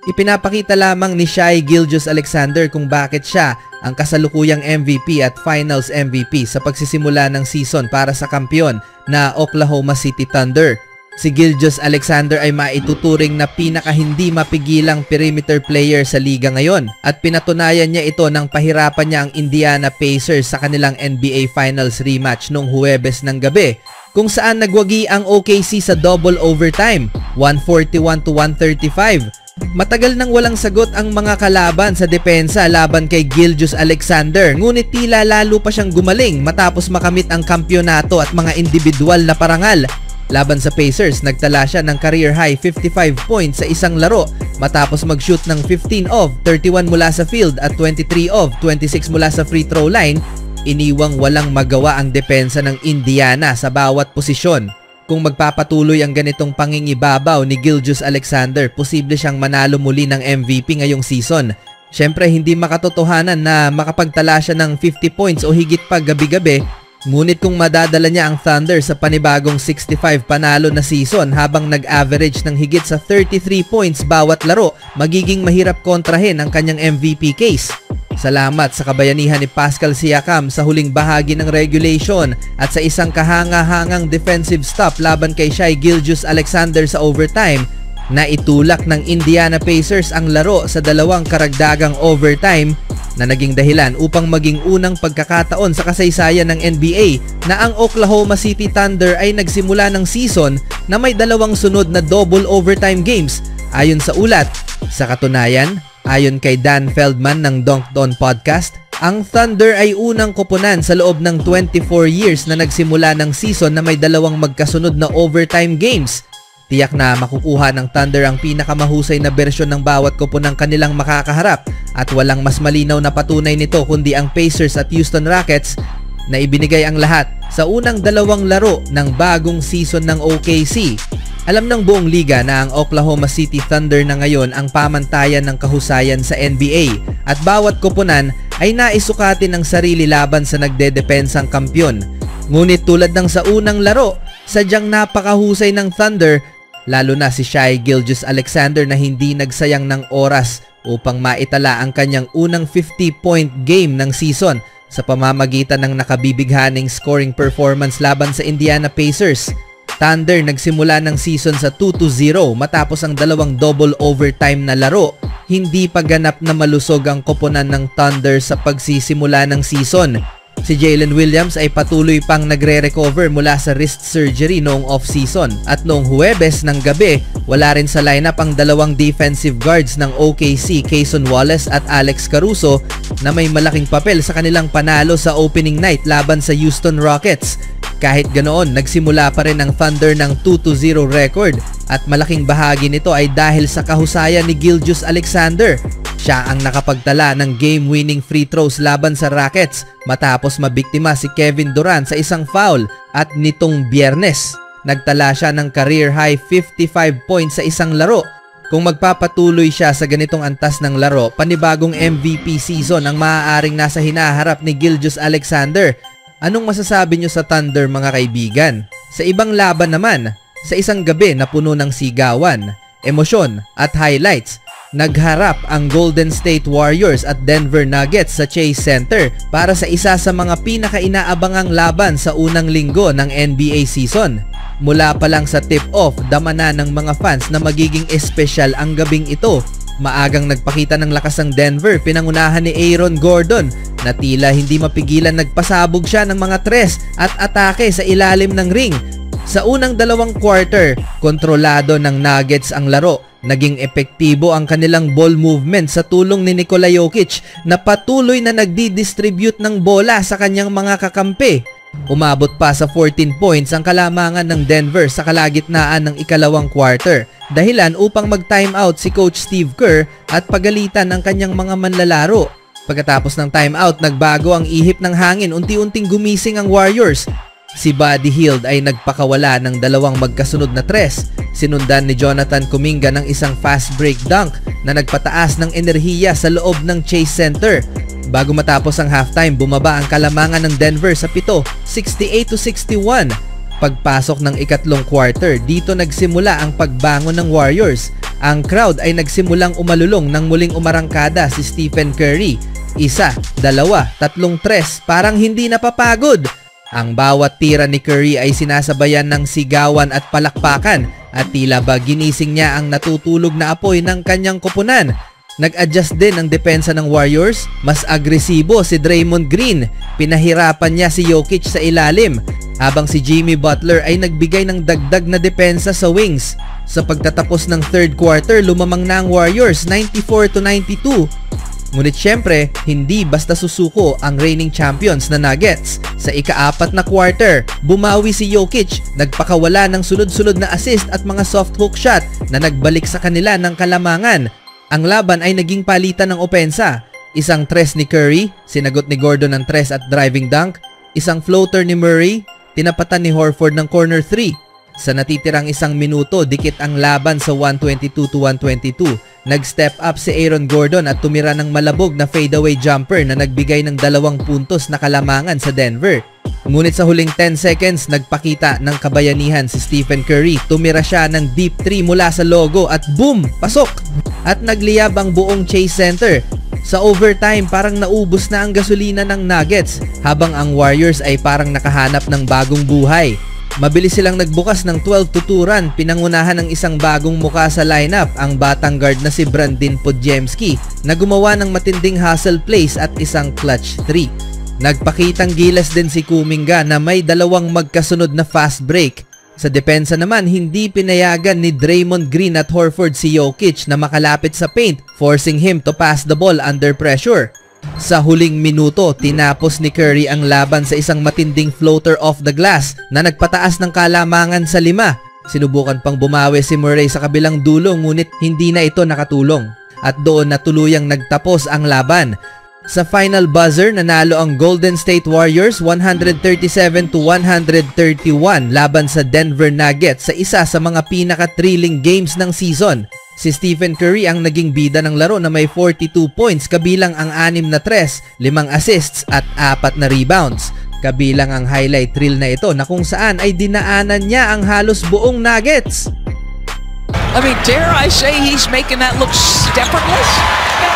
Ipinapakita lamang ni Shai Gilgeous-Alexander kung bakit siya ang kasalukuyang MVP at Finals MVP sa pagsisimula ng season para sa kampiyon na Oklahoma City Thunder. Si Gilgeous-Alexander ay maituturing na pinaka hindi mapigilang perimeter player sa liga ngayon at pinatunayan niya ito nang pahirapan niya ang Indiana Pacers sa kanilang NBA Finals rematch noong Huwebes ng gabi, kung saan nagwagi ang OKC sa double overtime, 141-135. Matagal nang walang sagot ang mga kalaban sa depensa laban kay Gilgeous-Alexander, ngunit tila lalo pa siyang gumaling matapos makamit ang kampyonato at mga individual na parangal. Laban sa Pacers, nagtala siya ng career high 55 points sa isang laro matapos mag-shoot ng 15 of 31 mula sa field at 23 of 26 mula sa free throw line. Iniwang walang magawa ang depensa ng Indiana sa bawat posisyon. Kung magpapatuloy ang ganitong pangingibabaw ni Gilgeous-Alexander, posible siyang manalo muli ng MVP ngayong season. Siyempre, hindi makatotohanan na makapagtala siya ng 50 points o higit pa gabi-gabi, ngunit kung madadala niya ang Thunder sa panibagong 65 panalo na season habang nag-average ng higit sa 33 points bawat laro, magiging mahirap kontrahin ang kanyang MVP case. Salamat sa kabayanihan ni Pascal Siakam sa huling bahagi ng regulation at sa isang kahanga-hangang defensive stop laban kay Shai Gilgeous-Alexander sa overtime, na itulak ng Indiana Pacers ang laro sa dalawang karagdagang overtime na naging dahilan upang maging unang pagkakataon sa kasaysayan ng NBA na ang Oklahoma City Thunder ay nagsimula ng season na may dalawang sunod na double overtime games ayon sa ulat. Sa katunayan, ayon kay Dan Feldman ng Dunked On Podcast, ang Thunder ay unang koponan sa loob ng 24 years na nagsimula ng season na may dalawang magkasunod na overtime games. Tiyak na makukuha ng Thunder ang pinakamahusay na bersyon ng bawat koponang kanilang makakaharap at walang mas malinaw na patunay nito kundi ang Pacers at Houston Rockets na ibinigay ang lahat sa unang dalawang laro ng bagong season ng OKC. Alam ng buong liga na ang Oklahoma City Thunder na ngayon ang pamantayan ng kahusayan sa NBA at bawat koponan ay naisukatin ang sarili laban sa nagdedepensang kampyon. Ngunit tulad ng sa unang laro, sadyang napakahusay ng Thunder, lalo na si Shai Gilgeous-Alexander na hindi nagsayang ng oras upang maitala ang kanyang unang 50-point game ng season sa pamamagitan ng nakabibighaning scoring performance laban sa Indiana Pacers. Thunder nagsimula ng season sa 2-0 matapos ang dalawang double overtime na laro. Hindi pa ganap na malusog ang koponan ng Thunder sa pagsisimula ng season. Si Jalen Williams ay patuloy pang nagre-recover mula sa wrist surgery noong off-season at noong Huwebes ng gabi, wala rin sa lineup ang dalawang defensive guards ng OKC, Cason Wallace at Alex Caruso, na may malaking papel sa kanilang panalo sa opening night laban sa Houston Rockets. Kahit ganoon, nagsimula pa rin ang Thunder ng 2-0 record at malaking bahagi nito ay dahil sa kahusayan ni Gilgeous-Alexander. Siya ang nakapagtala ng game-winning free throws laban sa Rockets matapos mabiktima si Kevin Durant sa isang foul, at nitong Biyernes, nagtala siya ng career-high 55 points sa isang laro. Kung magpapatuloy siya sa ganitong antas ng laro, panibagong MVP season ang maaaring nasa hinaharap ni Gilgeous-Alexander. Anong masasabi nyo sa Thunder, mga kaibigan? Sa ibang laban naman, sa isang gabi na puno ng sigawan, emosyon at highlights, nagharap ang Golden State Warriors at Denver Nuggets sa Chase Center para sa isa sa mga pinaka-inaabangang laban sa unang linggo ng NBA season. Mula pa lang sa tip-off, dama na ng mga fans na magiging espesyal ang gabing ito. Maagang nagpakita ng lakas ang Denver, pinangunahan ni Aaron Gordon na tila hindi mapigilan nagpasabog siya ng mga tres at atake sa ilalim ng ring. Sa unang dalawang quarter, kontrolado ng Nuggets ang laro. Naging epektibo ang kanilang ball movement sa tulong ni Nikola Jokic na patuloy na nagdi-distribute ng bola sa kanyang mga kakampi. Umabot pa sa 14 points ang kalamangan ng Denver sa kalagitnaan ng ikalawang quarter, dahilan upang mag-timeout si Coach Steve Kerr at pagalitan ang kanyang mga manlalaro. Pagkatapos ng timeout, nagbago ang ihip ng hangin, unti-unting gumising ang Warriors. Si Buddy Hield ay nagpakawala ng dalawang magkasunod na tres. Sinundan ni Jonathan Kuminga ng isang fast break dunk na nagpataas ng enerhiya sa loob ng Chase Center. Bago matapos ang halftime, bumaba ang kalamangan ng Denver sa 7, 68-61. Pagpasok ng ikatlong quarter, dito nagsimula ang pagbangon ng Warriors. Ang crowd ay nagsimulang umalulong nang muling umarangkada si Stephen Curry. 1, 2, 3, parang hindi napapagod. Ang bawat tira ni Curry ay sinasabayan ng sigawan at palakpakan at tila ba ginising niya ang natutulog na apoy ng kanyang koponan. Nag-adjust din ang depensa ng Warriors. Mas agresibo si Draymond Green. Pinahirapan niya si Jokic sa ilalim. Habang si Jimmy Butler ay nagbigay ng dagdag na depensa sa wings. Sa pagtatapos ng third quarter, lumamang na ang Warriors 94-92. Ngunit syempre, hindi basta susuko ang reigning champions na Nuggets. Sa ika-4 na quarter, bumawi si Jokic, nagpakawala ng sunod-sunod na assist at mga soft hook shot na nagbalik sa kanila ng kalamangan. Ang laban ay naging palitan ng opensa. Isang tres ni Curry, sinagot ni Gordon ang tres at driving dunk. Isang floater ni Murray, tinapatan ni Horford ng corner 3. Sa natitirang isang minuto, dikit ang laban sa 122-122. Nag-step up si Aaron Gordon at tumira ng malabog na fadeaway jumper na nagbigay ng 2 puntos na kalamangan sa Denver. Ngunit sa huling 10 seconds, nagpakita ng kabayanihan si Stephen Curry. Tumira siya ng deep 3 mula sa logo at boom! Pasok! At nagliyab ang buong Chase Center. Sa overtime, parang naubos na ang gasolina ng Nuggets habang ang Warriors ay parang nakahanap ng bagong buhay. Mabilis silang nagbukas ng 12-2 run, pinangunahan ng isang bagong muka sa lineup, ang batang guard na si Brandin Podziemski na gumawa ng matinding hustle plays at isang clutch 3. Nagpakitang gilas din si Kuminga na may 2 magkasunod na fast break. Sa depensa naman, hindi pinayagan ni Draymond Green at Horford si Jokic na makalapit sa paint, forcing him to pass the ball under pressure. Sa huling minuto, tinapos ni Curry ang laban sa isang matinding floater off the glass na nagpataas ng kalamangan sa 5. Sinubukan pang bumawi si Murray sa kabilang dulo ngunit hindi na ito nakatulong. At doon na tuluyang nagtapos ang laban. Sa final buzzer, nanalo ang Golden State Warriors 137-131 laban sa Denver Nuggets sa isa sa mga pinaka-thrilling games ng season. Si Stephen Curry ang naging bida ng laro na may 42 points kabilang ang 6 na tres, 5 assists at 4 na rebounds. Kabilang ang highlight reel na ito na kung saan ay dinaanan niya ang halos buong Nuggets. I mean, dare I say he's making that look effortless?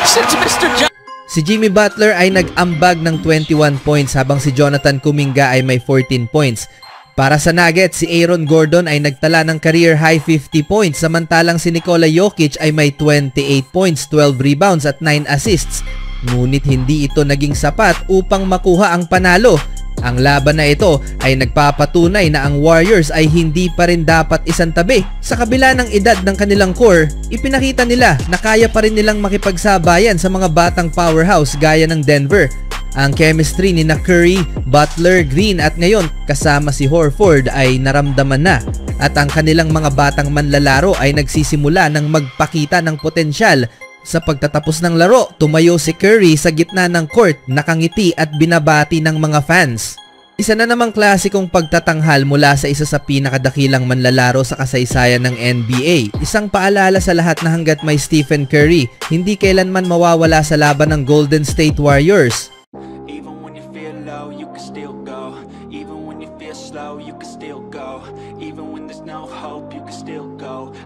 Since Mr. Si Jimmy Butler ay nag-ambag ng 21 points habang si Jonathan Kuminga ay may 14 points. Para sa Nuggets, si Aaron Gordon ay nagtala ng career-high 50 points samantalang si Nikola Jokic ay may 28 points, 12 rebounds at 9 assists. Ngunit hindi ito naging sapat upang makuha ang panalo. Ang laban na ito ay nagpapatunay na ang Warriors ay hindi pa rin dapat isantabi. Sa kabila ng edad ng kanilang core, ipinakita nila na kaya pa rin nilang makipagsabayan sa mga batang powerhouse gaya ng Denver. Ang chemistry ni Curry, Butler, Green at ngayon kasama si Horford ay naramdaman na at ang kanilang mga batang manlalaro ay nagsisimula ng magpakita ng potensyal. Sa pagtatapos ng laro, tumayo si Curry sa gitna ng court, nakangiti at binabati ng mga fans. Isa na namang klasikong pagtatanghal mula sa isa sa pinakadakilang manlalaro sa kasaysayan ng NBA. Isang paalala sa lahat na hanggat may Stephen Curry, hindi kailanman mawawala sa laban ng Golden State Warriors.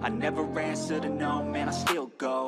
I never answer to no, man, I still go.